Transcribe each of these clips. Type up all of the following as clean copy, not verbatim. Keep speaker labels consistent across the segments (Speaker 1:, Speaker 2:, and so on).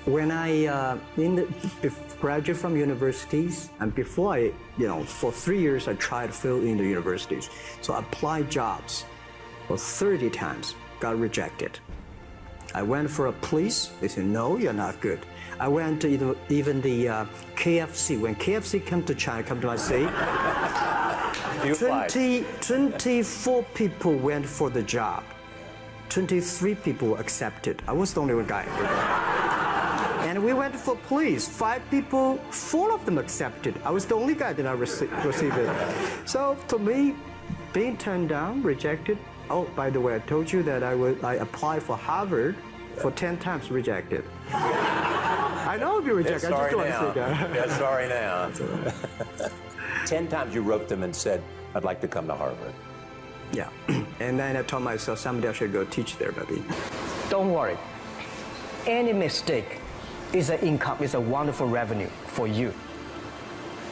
Speaker 1: when I graduate from universities, and before for 3 years I tried to fill in the universities. So I applied jobs for 30 times, got rejected. I went for a police, they said, no, you're not good. I went to even the KFC. When KFC come to China, come to my city, 24 people went for the job. 23 people were accepted. I was the only one guy. And we went for police. 5 people, 4 of them accepted. I was the only guy that I received it. So to me, being turned down, rejected. Oh, by the way, I told you that I applied for Harvard for 10 times, rejected. I know I'll be rejected. I just don't want to say that.
Speaker 2: Yeah, sorry now. 10 times you wrote them and said, I'd like to come to Harvard.
Speaker 1: Yeah. And then I told myself someday I should go teach there, maybe.
Speaker 3: Don't worry. Any mistake is an income, is a wonderful revenue for you.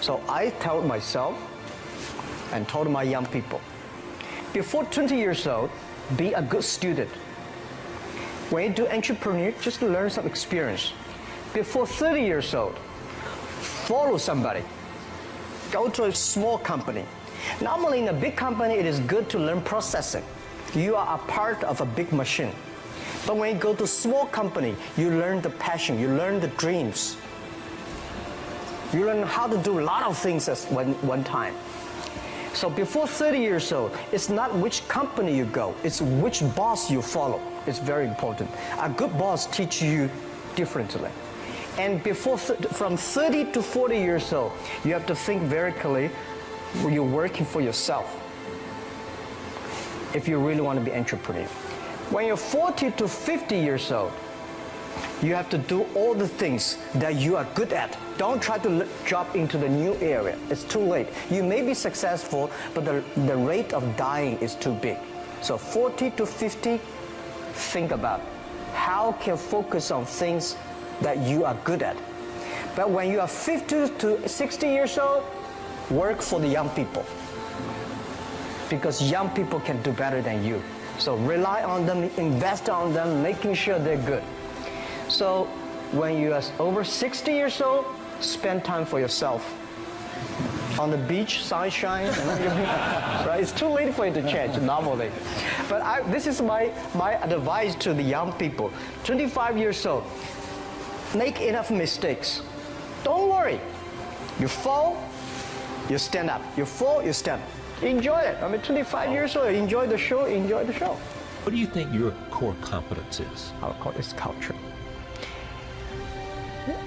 Speaker 3: So I told myself and told my young people, before 20 years old, be a good student. When you do entrepreneur, just learn some experience. Before 30 years old, follow somebody. Go to a small company. Normally in a big company, it is good to learn processing. You are a part of a big machine. But when you go to a small company, you learn the passion, you learn the dreams. You learn how to do a lot of things at one time. So before 30 years old, it's not which company you go, it's which boss you follow. It's very important. A good boss teaches you differently. And from 30 to 40 years old, you have to think very clearly, you're working for yourself if you really want to be an entrepreneur. When you're 40 to 50 years old, you have to do all the things that you are good at. Don't try to jump into the new area. It's too late. You may be successful, but the rate of dying is too big. So 40 to 50, think about how can you focus on things that you are good at. But when you are 50 to 60 years old, work for the young people. Because young people can do better than you. So rely on them, invest on them, making sure they're good. So when you are over 60 years old, spend time for yourself. On the beach, sunshine, right? It's too late for you to change normally. But this is my advice to the young people. 25 years old, make enough mistakes. Don't worry. You fall, you stand up. You fall, you stand up. Enjoy it. 25 years old, enjoy the show, enjoy the show.
Speaker 4: What do you think your core competence is?
Speaker 3: Our core is culture.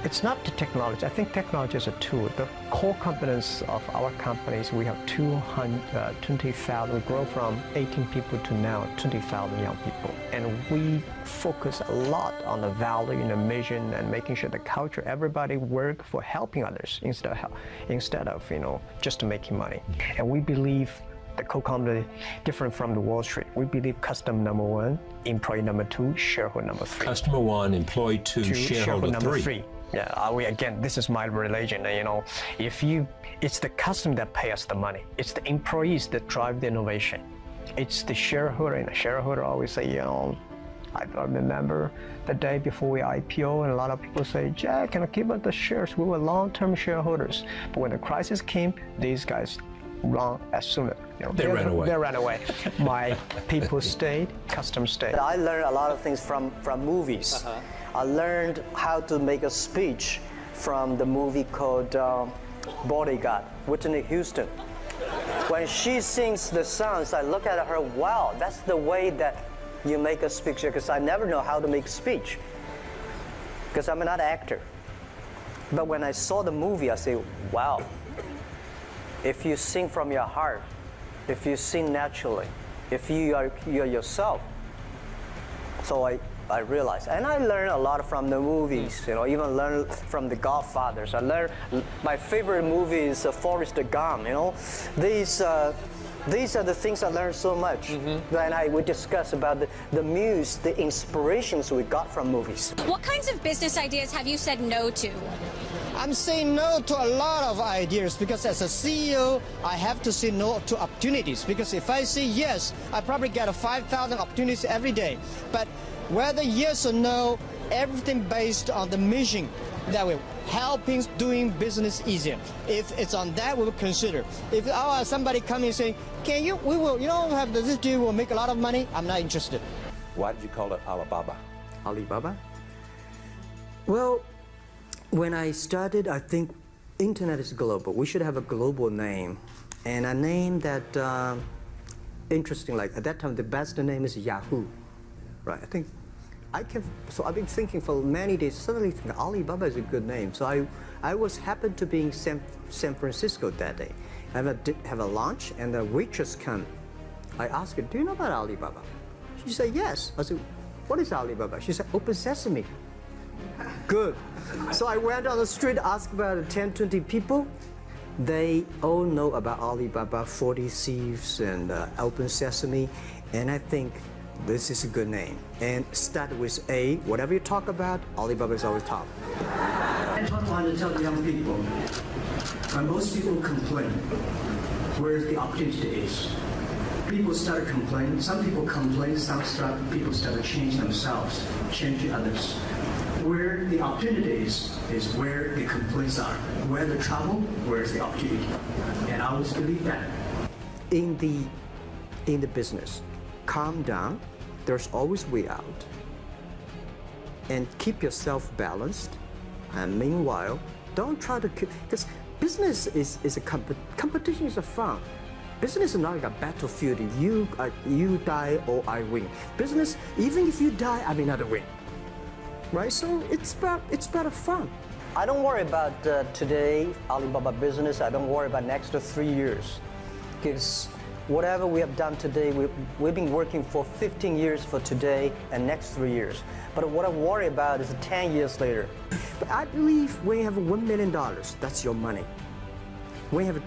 Speaker 3: It's not the technology. I think technology is a tool. The core competence of our companies, we have 20,000. We grow from 18 people to now 20,000 young people. And we focus a lot on the value and the mission and making sure the culture, everybody work for helping others instead of just making money. And we believe the co-company different from the Wall Street. We believe customer number 1, employee number 2, shareholder number 3.
Speaker 4: Customer 1, employee 2, shareholder
Speaker 3: number
Speaker 4: 3.
Speaker 3: 3. Yeah, again, this is my religion. It's the customer that pay us the money. It's the employees that drive the innovation. It's the shareholder, and the shareholder always say, I remember the day before we IPO, and a lot of people say, Jack, can I keep up the shares? We were long-term shareholders. But when the crisis came, these guys run as soon as
Speaker 4: they ran away.
Speaker 3: They ran away. My people stayed, customers stayed. I learned a lot of things from movies. I learned how to make a speech from the movie called Bodyguard, Whitney Houston. When she sings the songs, I look at her, wow, that's the way that you make a speech, because I never know how to make speech, because I'm not an actor. But when I saw the movie, I say, wow, if you sing from your heart, if you sing naturally, if you're yourself. So I realized, and I learned a lot from the movies, even learned from the Godfathers. I learned, my favorite movie is Forrest Gump, These are the things I learned so much. And we discuss about the muse, the inspirations we got from movies.
Speaker 5: What kinds of business ideas have you said no to?
Speaker 1: I'm saying no to a lot of ideas because as a CEO, I have to say no to opportunities. Because if I say yes, I probably get 5,000 opportunities every day. But whether yes or no, everything based on the mission that we're helping doing business easier. If it's on that, we will consider. If somebody coming saying, can you, we will, have this deal, will make a lot of money, I'm not interested.
Speaker 2: Why did you call it Alibaba?
Speaker 1: Alibaba? Well, when I started, I think internet is global. We should have a global name. And a name that, interesting, like at that time, the best name is Yahoo, right? So I've been thinking for many days, suddenly think Alibaba is a good name. So I was happened to be in San Francisco that day. I have a lunch and the waitress come. I asked her, do you know about Alibaba? She said, yes. I said, what is Alibaba? She said, Open Sesame. Good. So I went on the street, asked about 10, 20 people. They all know about Alibaba, 40 Thieves, and Open Sesame. And I think this is a good name. And start with A. Whatever you talk about, Alibaba is always top. That's what I want to tell young people. When most people complain, where the opportunity is. People start complaining. Some people complain. People start to change themselves, change others. Where the opportunity is where the complaints are. Where the trouble, where's the opportunity. And I always believe that. In the business, calm down. There's always way out. And keep yourself balanced. And meanwhile, don't try to because business is a competition is a fun. Business is not like a battlefield. You die or I win. Business, even if you die, I may not win. Right? So it's about fun. I don't worry about today, Alibaba business. I don't worry about next 3 years. Because whatever we have done today, we've been working for 15 years for today and next 3 years. But what I worry about is 10 years later. But I believe when you have $1 million, that's your money. When you have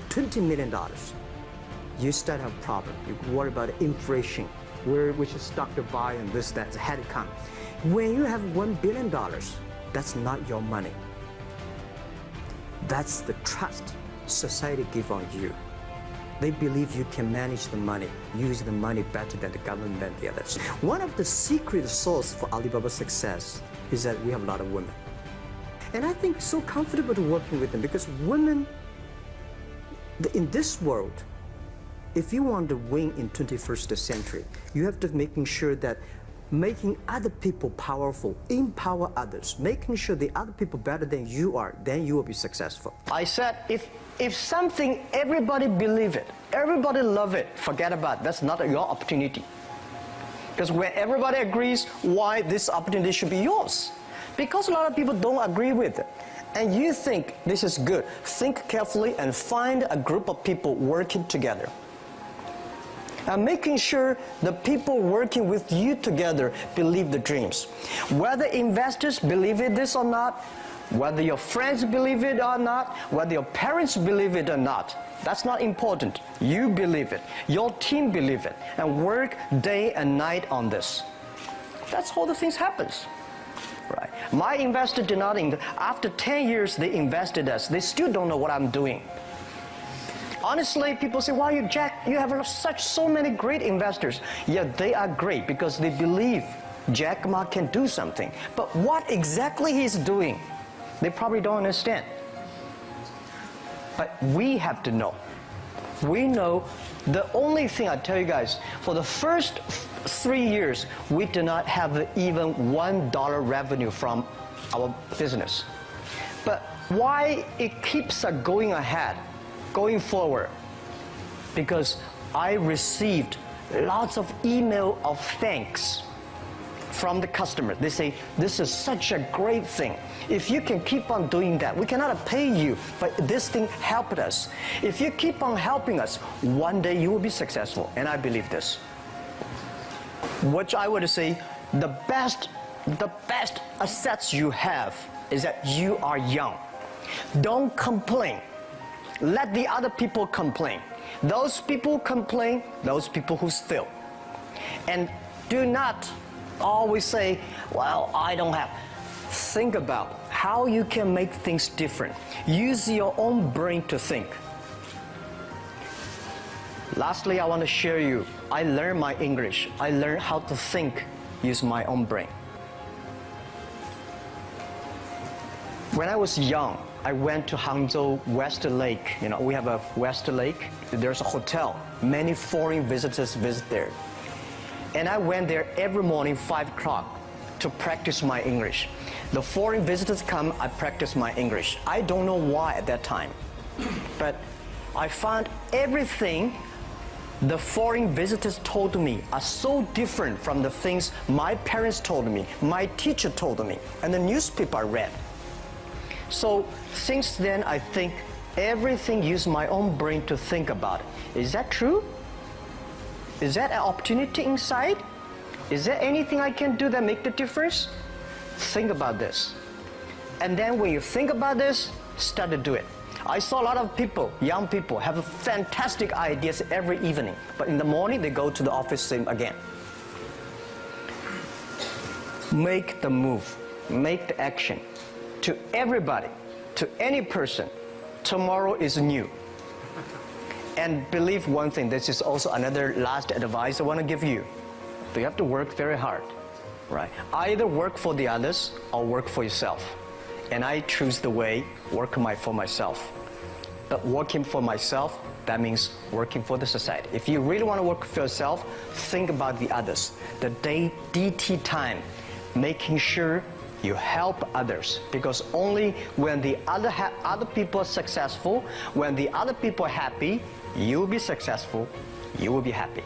Speaker 1: $20 million, you start to have a problem. You worry about inflation, which is stock to buy and this, that, had it come. When you have $1 billion, that's not your money. That's the trust society gives on you. They believe you can manage the money, use the money better than the government and the others. One of the secret source for Alibaba's success is that we have a lot of women. And I think it's so comfortable to working with them because women, in this world, if you want to win in 21st century, you have to making sure that making other people powerful, empower others, making sure the other people better than you are, then you will be successful. I said, if something, everybody believe it, everybody love it, forget about it. That's not your opportunity. Because when everybody agrees why this opportunity should be yours, because a lot of people don't agree with it, and you think this is good, think carefully and find a group of people working together. And making sure the people working with you together believe the dreams. Whether investors believe in this or not, whether your friends believe it or not, whether your parents believe it or not, that's not important. You believe it, your team believe it, and work day and night on this. That's how the things happens. Right. My investor did not after 10 years they invested us. They still don't know what I'm doing. Honestly, people say, "Why Jack? You have so many great investors." Yeah, they are great because they believe Jack Ma can do something. But what exactly he's doing, they probably don't understand. But we have to know. We know the only thing I tell you guys, for the first 3 years, we did not have even $1 revenue from our business. But why it keeps going ahead, going forward? Because I received lots of email of thanks from the customer. They say, this is such a great thing. If you can keep on doing that, we cannot pay you, but this thing helped us. If you keep on helping us, one day you will be successful, and I believe this. What I would say, the best assets you have is that you are young. Don't complain. Let the other people complain. Those people complain, those people who fail. And do not always say, well, I don't have. Think about
Speaker 3: how you can make things different. Use your own brain to think. Lastly, I want to share you, I learned my English. I learned how to think, use my own brain. When I was young, I went to Hangzhou West Lake. You know, we have a West Lake. There's a hotel. Many foreign visitors visit there. And I went there every morning, 5 o'clock, to practice my English. The foreign visitors come, I practice my English. I don't know why at that time, but I found everything the foreign visitors told me are so different from the things my parents told me, my teacher told me, and the newspaper I read. So since then, I think everything use my own brain to think about it. Is that true? Is that an opportunity inside? Is there anything I can do that make the difference? Think about this. And then when you think about this, start to do it. I saw a lot of people, young people, have fantastic ideas every evening, but in the morning they go to the office same again. Make the move, make the action. To everybody, to any person, tomorrow is new. And believe one thing, this is also another last advice I want to give you. You have to work very hard, right? Either work for the others or work for yourself. And I choose the way, work for myself. But working for myself, that means working for the society. If you really want to work for yourself, think about the others. The DT time, making sure you help others, because only when the other people are successful, when the other people are happy, you will be successful, you will be happy.